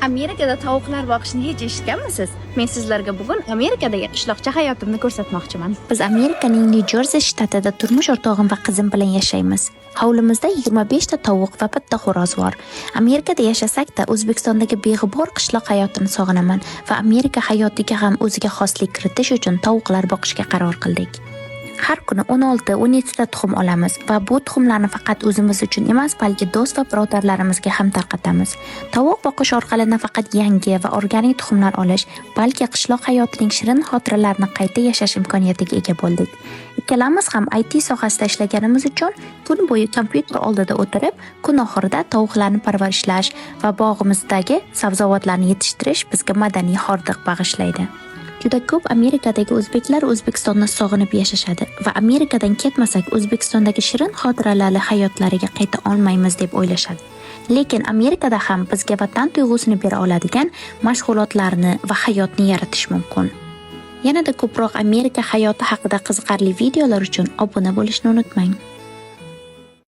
Amerikada tovuqlar boqishni hech eshitganmisiz? Men sizlarga bugun Amerikadagi qishloqcha hayotimni ko'rsatmoqchiman. Biz Amerikaning Nyu-Jersi shtatida turmush o'rtog'im va qizim bilan yashaymiz. Hovlimizda 25 ta tovuq va bitta xo'roz bor. Amerikada yashasak-da, O'zbekistondagi beg'ubor qishloq hayotini sog'inaman va Amerika hayotiga ham o'ziga xoslik kiritish uchun tovuqlar boqishga qaror qildik. Har kuni 16-17 ta tuxum olamiz va bu tuxumlarni faqat o'zimiz uchun emas, balki do'st va birodarlarimizga ham tarqatamiz. Tovuq boqish orqali nafaqat yangi va organik tuxumlar olish, balki qishloq hayotining shirin xotiralarini qayta yashash imkoniyatiga ega bo'ldik. Ikkalamiz ham IT sohasida ishlaganimiz uchun kun bo'yi kompyuter oldida o'tirib, kun oxirida tovuqlarni parvarishlash va bog'imizdagi sabzavotlarni yetishtirish bizga madaniy hordiq bag'ishlaydi. Juda ko'p Amerikadagi o'zbeklar O'zbekistonni sog'inib yashashadi va Amerikadan ketmasak O'zbekistondagi shirin xotiralarli hayotlariga qayta olmaymiz deb o'ylashadi. Lekin Amerikada ham bizga vatan tuyg'usini bera oladigan mashg'ulotlarni va hayotni yaratish mumkin. Yanada ko'proq Amerika hayoti haqida qiziqarli videolar uchun obuna bo'lishni unutmang.